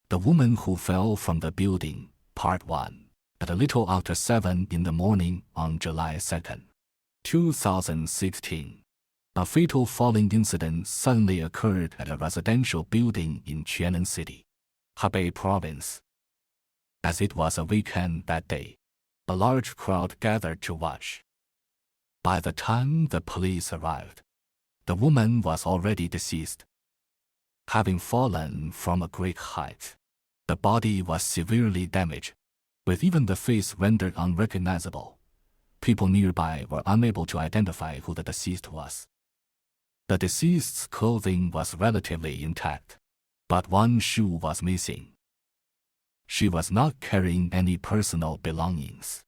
The Woman Who Fell from the Building, Part 1, at a little after 7 in the morning on July 2nd, 2016. A fatal falling incident suddenly occurred at a residential building in Qian'an City, Hebei Province. As it was a weekend that day, a large crowd gathered to watch. By the time the police arrived, the woman was already deceased. Having fallen from a great height, the body was severely damaged, with even the face rendered unrecognizable. People nearby were unable to identify who the deceased was. The deceased's clothing was relatively intact, but one shoe was missing. She was not carrying any personal belongings.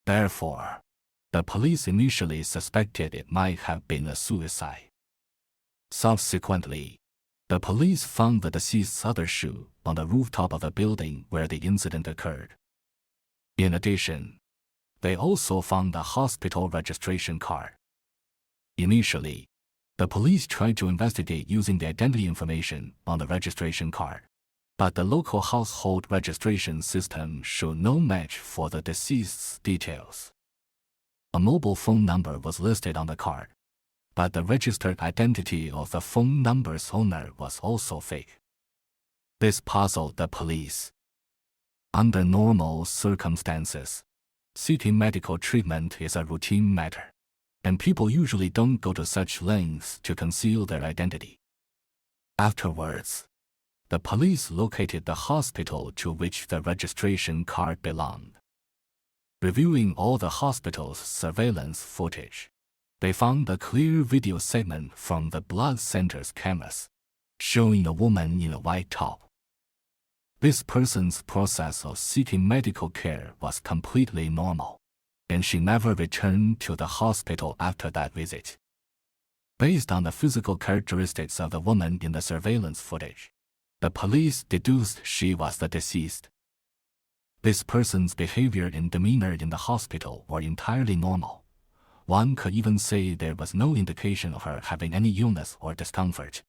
Therefore, the police initially suspected it might have been a suicide. Subsequently, the police found the deceased's other shoe on the rooftop of the building where the incident occurred. In addition, they also found a hospital registration card. Initially, the police tried to investigate using the identity information on the registration card, but the local household registration system showed no match for the deceased's details. A mobile phone number was listed on the card, but the registered identity of the phone number's owner was also fake. This puzzled the police. Under normal circumstances, seeking medical treatment is a routine matter, and people usually don't go to such lengths to conceal their identity. Afterwards, the police located the hospital to which the registration card belonged. Reviewing all the hospital's surveillance footage, they found a clear video segment from the blood center's cameras, showing a woman in a white top. This person's process of seeking medical care was completely normal, and she never returned to the hospital after that visit. Based on the physical characteristics of the woman in the surveillance footage, the police deduced she was the deceased. This person's behavior and demeanor in the hospital were entirely normal. One could even say there was no indication of her having any illness or discomfort.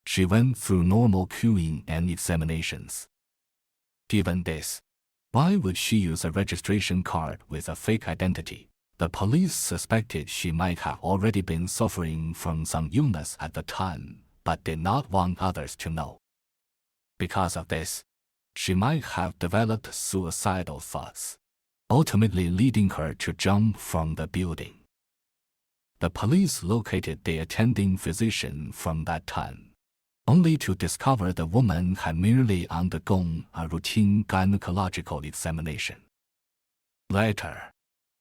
She went through normal queuing and examinations. Given this, why would she use a registration card with a fake identity? The police suspected she might have already been suffering from some illness at the time, but did not want others to know. Because of this, she might have developed suicidal thoughts, ultimately leading her to jump from the building. The police located the attending physician from that time, only to discover the woman had merely undergone a routine gynecological examination. Later,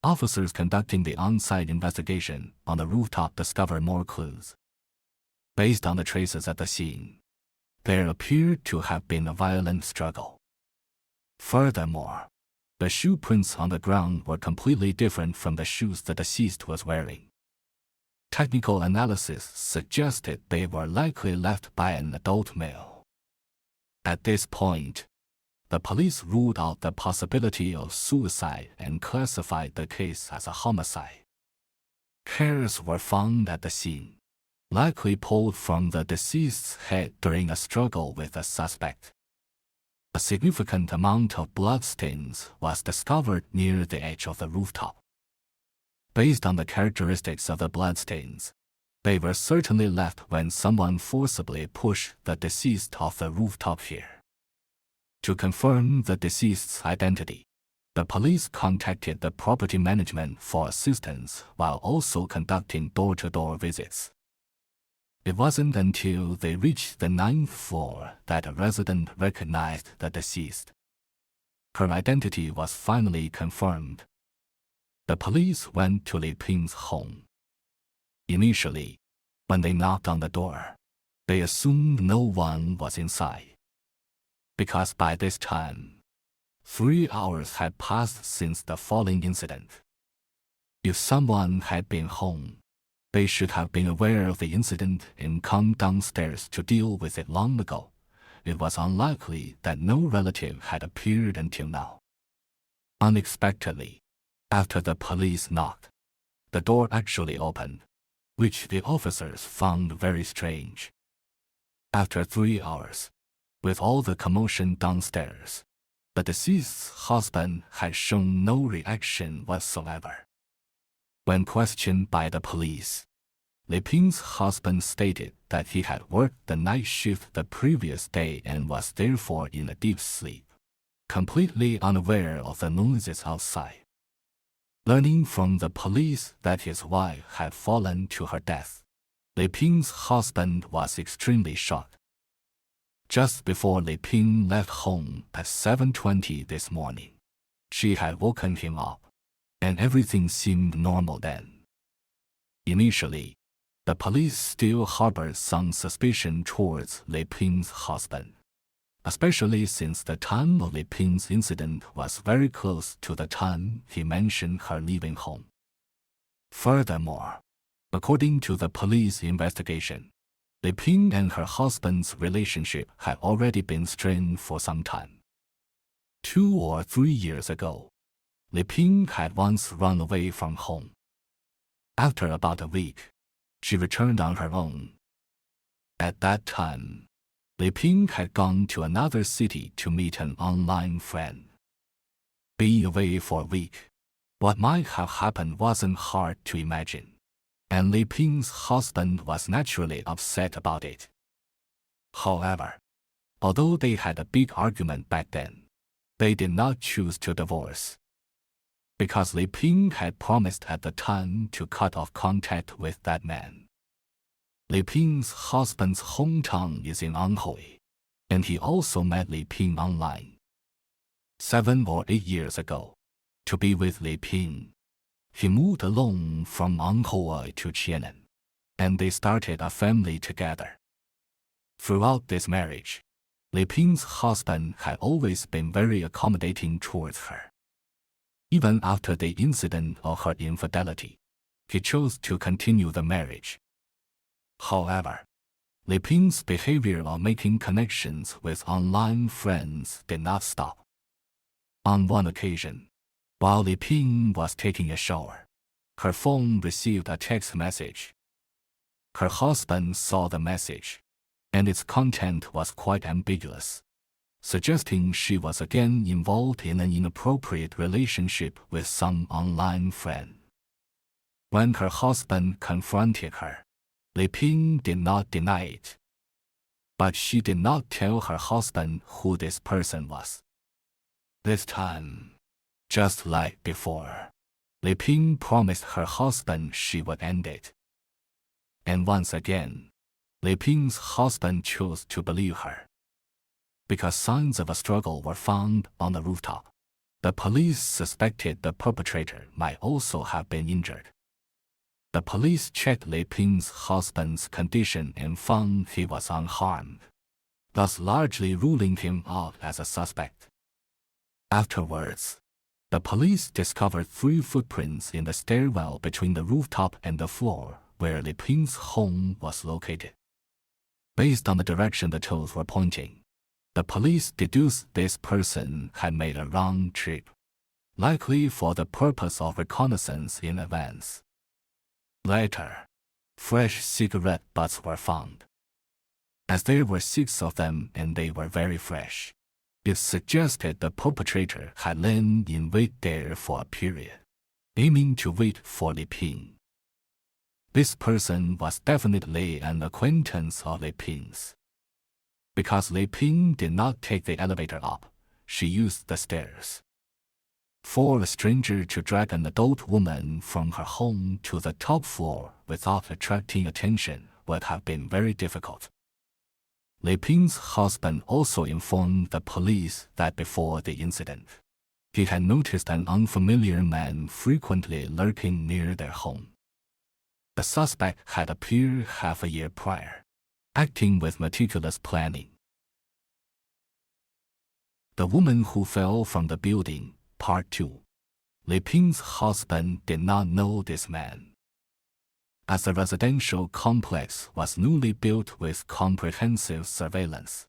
officers conducting the on-site investigation on the rooftop discovered more clues. Based on the traces at the scene, there appeared to have been a violent struggle. Furthermore, the shoe prints on the ground were completely different from the shoes the deceased was wearing. Technical analysis suggested they were likely left by an adult male. At this point, the police ruled out the possibility of suicide and classified the case as a homicide. Hairs were found at the scene, likely pulled from the deceased's head during a struggle with the suspect. A significant amount of bloodstains was discovered near the edge of the rooftop. Based on the characteristics of the bloodstains, they were certainly left when someone forcibly pushed the deceased off the rooftop here. To confirm the deceased's identity, the police contacted the property management for assistance while also conducting door-to-door visits. It wasn't until they reached the 9th floor that a resident recognized the deceased. Her identity was finally confirmed. The police went to Li Ping's home. Initially, when they knocked on the door, they assumed no one was inside. Because by this time, 3 hours had passed since the falling incident. If someone had been home, they should have been aware of the incident and come downstairs to deal with it long ago. It was unlikely that no relative had appeared until now. Unexpectedly, after the police knocked, the door actually opened, which the officers found very strange. After 3 hours, With all the commotion downstairs, the deceased's husband had shown no reaction whatsoever. When questioned by the police, Li Ping's husband stated that he had worked the night shift the previous day and was therefore in a deep sleep, completely unaware of the noises outside. Learning from the police that his wife had fallen to her death, Li Ping's husband was extremely shocked. Just before Li Ping left home at 7:20 this morning, she had woken him up, and everything seemed normal then. Initially, the police still harbored some suspicion towards Li Ping's husband, especially since the time of Li Ping's incident was very close to the time he mentioned her leaving home. Furthermore, according to the police investigation, Li Ping and her husband's relationship had already been strained for some time. 2 or 3 years ago, Li Ping had once run away from home. After about a week, she returned on her own. At that time, Li Ping had gone to another city to meet an online friend. Being away for a week, what might have happened wasn't hard to imagine, and Li Ping's husband was naturally upset about it. However, although they had a big argument back then, they did not choose to divorce, because Li Ping had promised at the time to cut off contact with that man. Li Ping's husband's hometown is in Anhui, and he also met Li Ping online 7 or 8 years ago. To be with Li Ping, he moved alone from Anhui to Qian'an, and they started a family together. Throughout this marriage, Li Ping's husband had always been very accommodating towards her. Even after the incident of her infidelity, he chose to continue the marriage. However, Li Ping's behavior of making connections with online friends did not stop. On one occasion, while Li Ping was taking a shower, her phone received a text message. Her husband saw the message, and its content was quite ambiguous, suggesting she was again involved in an inappropriate relationship with some online friend. When her husband confronted her, Li Ping did not deny it. But she did not tell her husband who this person was. This time, just like before, Li Ping promised her husband she would end it. And once again, Li Ping's husband chose to believe her. Because signs of a struggle were found on the rooftop, the police suspected the perpetrator might also have been injured. The police checked Li Ping's husband's condition and found he was unharmed, thus largely ruling him out as a suspect. Afterwards, the police discovered 3 footprints in the stairwell between the rooftop and the floor where Li Ping's home was located. Based on the direction the toes were pointing, the police deduced this person had made a round trip, likely for the purpose of reconnaissance in advance. Later, fresh cigarette butts were found. As there were 6 of them and they were very fresh, it suggested the perpetrator had lain in wait there for a period, aiming to wait for Li Ping. This person was definitely an acquaintance of Li Ping's. Because Li Ping did not take the elevator up, she used the stairs. For a stranger to drag an adult woman from her home to the top floor without attracting attention would have been very difficult. Li Ping's husband also informed the police that before the incident, he had noticed an unfamiliar man frequently lurking near their home. The suspect had appeared half a year prior, acting with meticulous planning. The woman who fell from the building, Part 2. Li Ping's husband did not know this man. As the residential complex was newly built with comprehensive surveillance,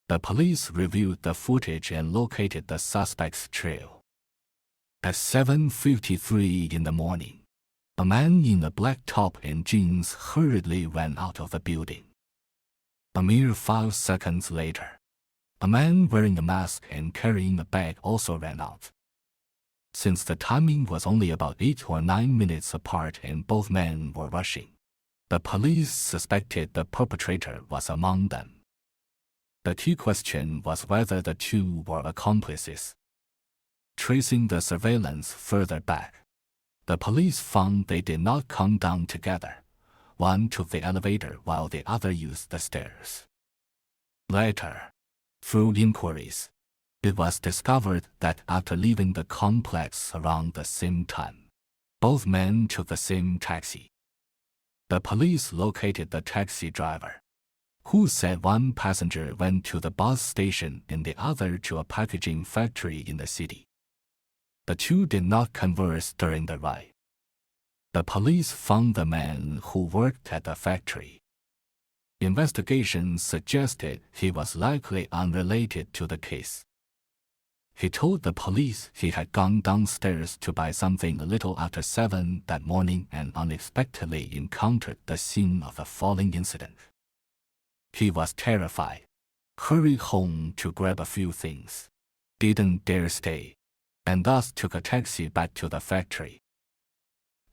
the police reviewed the footage and located the suspect's trail. At 7:53 in the morning, a man in a black top and jeans hurriedly ran out of the building. A mere 5 seconds later, A man wearing a mask and carrying a bag also ran out. Since the timing was only about 8 or 9 minutes apart and both men were rushing, the police suspected the perpetrator was among them. The key question was whether the two were accomplices. Tracing the surveillance further back, the police found they did not come down together. One took the elevator while the other used the stairs. Later, through inquiries, it was discovered that after leaving the complex around the same time, both men took the same taxi. The police located the taxi driver, who said one passenger went to the bus station and the other to a packaging factory in the city. The two did not converse during the ride. The police found the man who worked at the factory. Investigations suggested he was likely unrelated to the case. He told the police he had gone downstairs to buy something a little after 7 that morning and unexpectedly encountered the scene of the falling incident. He was terrified, hurried home to grab a few things, didn't dare stay, and thus took a taxi back to the factory.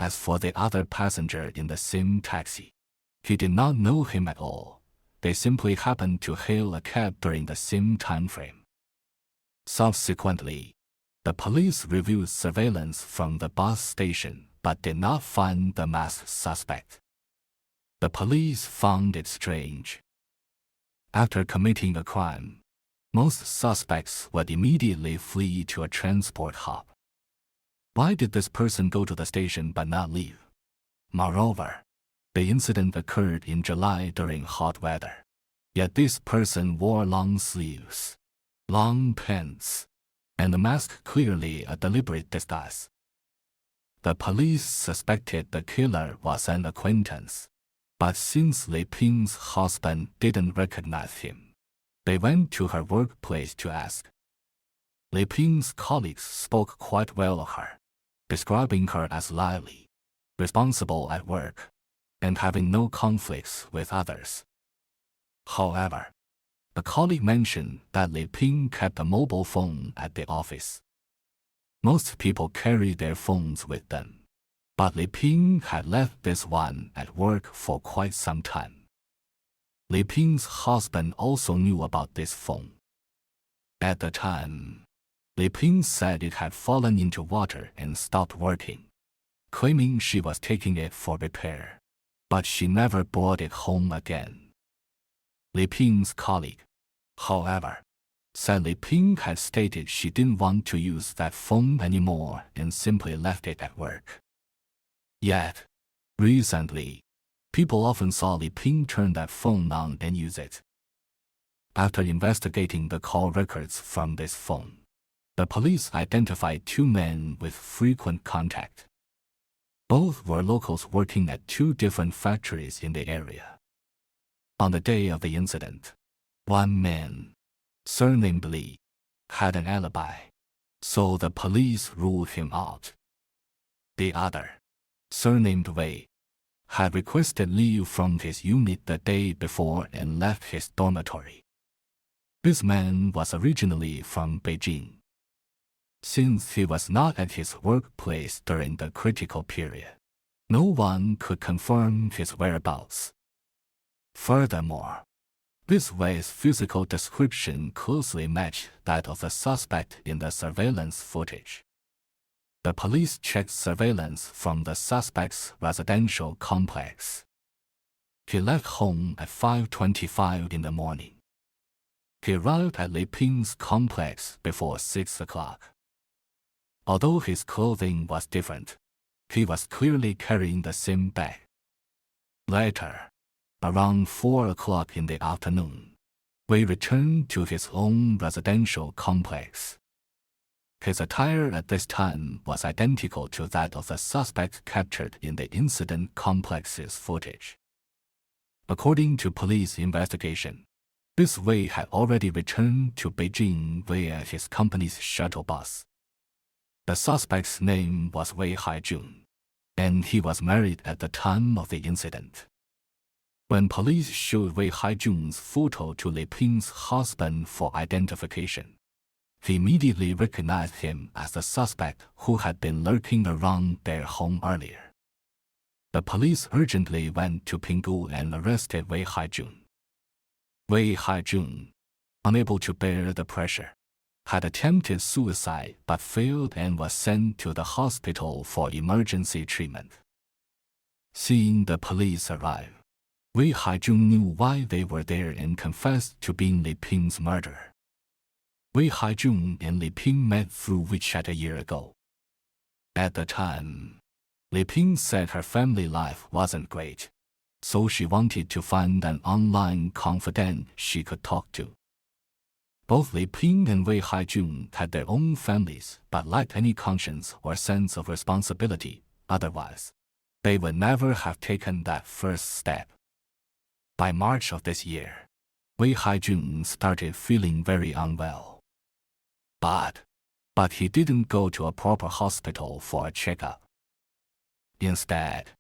As for the other passenger in the same taxi, he did not know him at all. They simply happened to hail a cab during the same time frame. Subsequently, the police reviewed surveillance from the bus station but did not find the masked suspect. The police found it strange. After committing a crime, most suspects would immediately flee to a transport hub. Why did this person go to the station but not leave? Moreover, the incident occurred in July during hot weather. Yet this person wore long sleeves, long pants, and the mask clearly a deliberate disguise. The police suspected the killer was an acquaintance, but since Li Ping's husband didn't recognize him, they went to her workplace to ask. Li Ping's colleagues spoke quite well of her, describing her as lively, responsible at work, and having no conflicts with others. However, a colleague mentioned that Li Ping kept a mobile phone at the office. Most people carry their phones with them, but Li Ping had left this one at work for quite some time. Li Ping's husband also knew about this phone. At the time, Li Ping said it had fallen into water and stopped working, claiming she was taking it for repair, but she never brought it home again. Li Ping's colleague, however, said Li Ping had stated she didn't want to use that phone anymore and simply left it at work. Yet, recently, people often saw Li Ping turn that phone on and use it. After investigating the call records from this phone, the police identified 2 men with frequent contact. Both were locals working at 2 different factories in the area. On the day of the incident, one man, surnamed Li, had an alibi, so the police ruled him out. The other, surnamed Wei, had requested leave from his unit the day before and left his dormitory. This man was originally from Beijing. Since he was not at his workplace during the critical period, no one could confirm his whereabouts. Furthermore, this Wei's physical description closely matched that of the suspect in the surveillance footage. The police checked surveillance from the suspect's residential complex. He left home at 5:25 in the morning. He arrived at Li Ping's complex before 6 o'clock. Although his clothing was different, he was clearly carrying the same bag. Later, around 4 o'clock in the afternoon, Wei returned to his own residential complex. His attire at this time was identical to that of the suspect captured in the incident complex's footage. According to police investigation, this Wei had already returned to Beijing via his company's shuttle bus. The suspect's name was Wei Haijun, and he was married at the time of the incident. When police showed Wei Haijun's photo to Li Ping's husband for identification, he immediately recognized him as the suspect who had been lurking around their home earlier. The police urgently went to Pinggu and arrested Wei Haijun. Wei Haijun, unable to bear the pressure, had attempted suicide but failed and was sent to the hospital for emergency treatment. Seeing the police arrive, Wei Haijun knew why they were there and confessed to being Li Ping's murderer. Wei Haijun and Li Ping met through WeChat a year ago. At the time, Li Ping said her family life wasn't great, so she wanted to find an online confidant she could talk to. Both Li Ping and Wei Haijun had their own families but lacked any conscience or sense of responsibility. Otherwise, they would never have taken that first step. By March of this year, Wei Haijun started feeling very unwell. But he didn't go to a proper hospital for a checkup. Instead,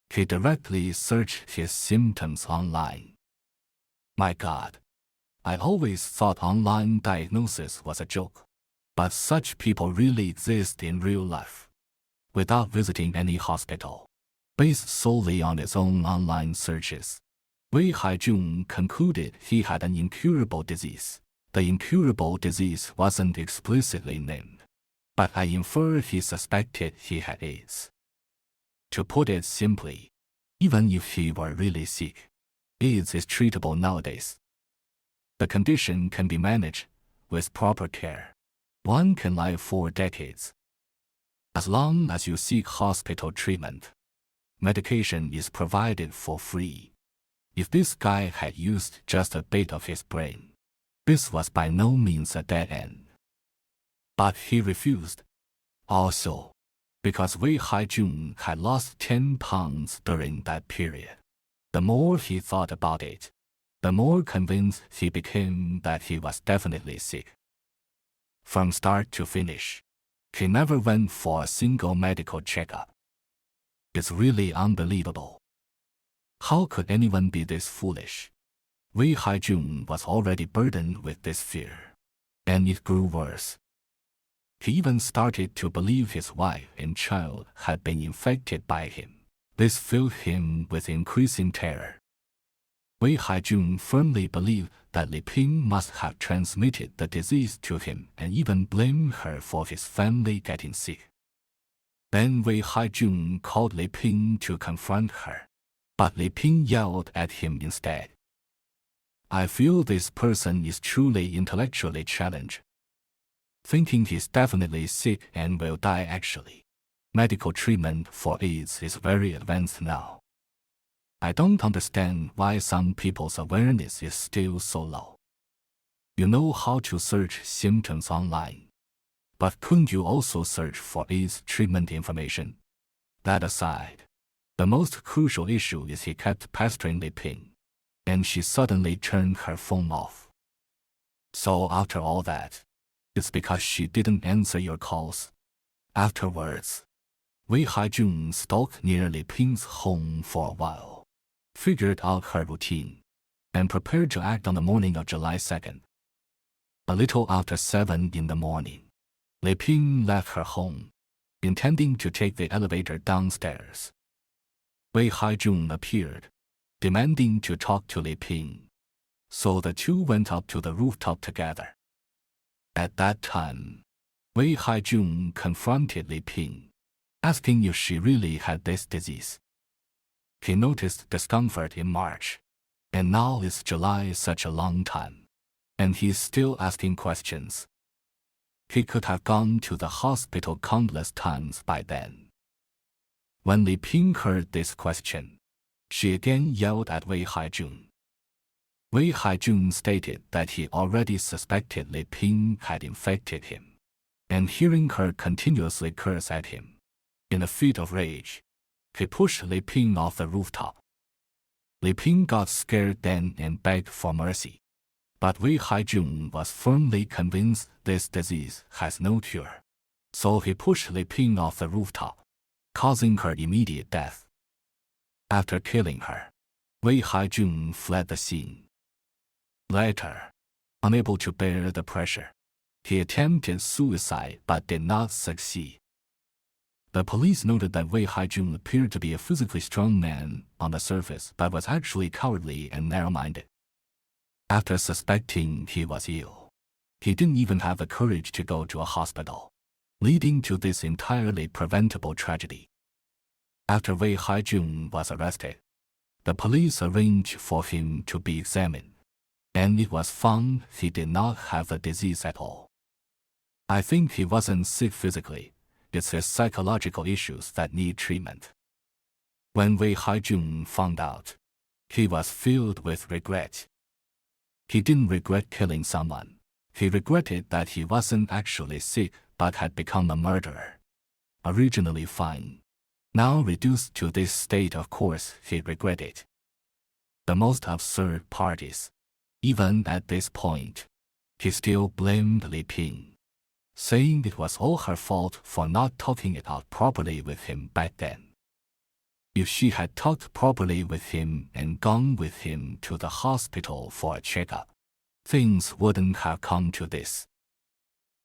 he directly searched his symptoms online. My God, I always thought online diagnosis was a joke, but such people really exist in real life. Without visiting any hospital, based solely on his own online searches, Wei Haijun concluded he had an incurable disease. The incurable disease wasn't explicitly named, but I inferred he suspected he had AIDS. To put it simply, even if he were really sick, AIDS is treatable nowadays. The condition can be managed with proper care. One can live for decades. As long as you seek hospital treatment, medication is provided for free. If this guy had used just a bit of his brain, this was by no means a dead end. But he refused. Also, because Wei Haijun had lost 10 pounds during that period. The more he thought about it, the more convinced he became that he was definitely sick. From start to finish, he never went for a single medical checkup. It's really unbelievable. How could anyone be this foolish? Wei Haijun was already burdened with this fear, and it grew worse. He even started to believe his wife and child had been infected by him. This filled him with increasing terror. Wei Haijun firmly believed that Li Ping must have transmitted the disease to him and even blamed her for his family getting sick. Then Wei Haijun called Li Ping to confront her, but Li Ping yelled at him instead. I feel this person is truly intellectually challenged. Thinking he's definitely sick and will die actually. Medical treatment for AIDS is very advanced now. I don't understand why some people's awareness is still so low. You know how to search symptoms online, but couldn't you also search for AIDS treatment information? That aside, the most crucial issue is he kept pestering Li Ping, and she suddenly turned her phone off. So after all that, it's because she didn't answer your calls. Afterwards, Wei Haijun stalked near Li Ping's home for a while, figured out her routine, and prepared to act on the morning of July 2nd. A little after 7 in the morning, Li Ping left her home, intending to take the elevator downstairs. Wei Haijun appeared, demanding to talk to Li Ping, so the two went up to the rooftop together. At that time, Wei Haijun confronted Li Ping, asking if she really had this disease. He noticed discomfort in March, and now it's July, such a long time, and he's still asking questions. He could have gone to the hospital countless times by then. When Li Ping heard this question, she again yelled at Wei Haijun. Wei Haijun stated that he already suspected Li Ping had infected him, and hearing her continuously curse at him, in a fit of rage, he pushed Li Ping off the rooftop. Li Ping got scared then and begged for mercy, but Wei Haijun was firmly convinced this disease has no cure, so he pushed Li Ping off the rooftop, causing her immediate death. After killing her, Wei Haijun fled the scene. Later, unable to bear the pressure, he attempted suicide but did not succeed. The police noted that Wei Haijun appeared to be a physically strong man on the surface but was actually cowardly and narrow-minded. After suspecting he was ill, he didn't even have the courage to go to a hospital, leading to this entirely preventable tragedy. After Wei Haijun was arrested, the police arranged for him to be examined, and it was found he did not have the disease at all. I think he wasn't sick physically. It's his psychological issues that need treatment. When Wei Haijun found out, he was filled with regret. He didn't regret killing someone. He regretted that he wasn't actually sick but had become a murderer. Originally fine, now reduced to this state, of course he regretted. The most absurd part is, even at this point, he still blamed Li Ping, saying it was all her fault for not talking it out properly with him back then. If she had talked properly with him and gone with him to the hospital for a checkup, things wouldn't have come to this.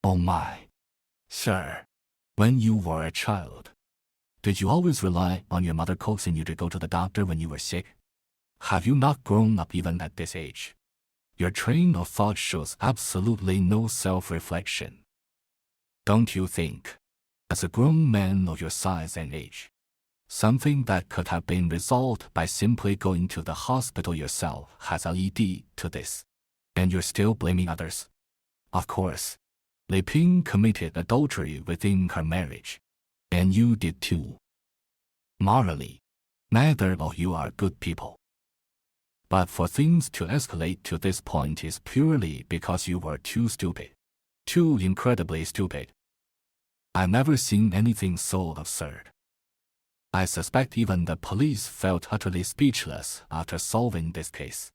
Oh my. Sir, when you were a child, did you always rely on your mother coaxing you to go to the doctor when you were sick? Have you not grown up even at this age? Your train of thought shows absolutely no self-reflection. Don't you think, as a grown man of your size and age, something that could have been resolved by simply going to the hospital yourself has led to this, and you're still blaming others? Of course, Li Ping committed adultery within her marriage, and you did too. Morally, neither of you are good people. But for things to escalate to this point is purely because you were too stupid. Too incredibly stupid. I've never seen anything so absurd. I suspect even the police felt utterly speechless after solving this case.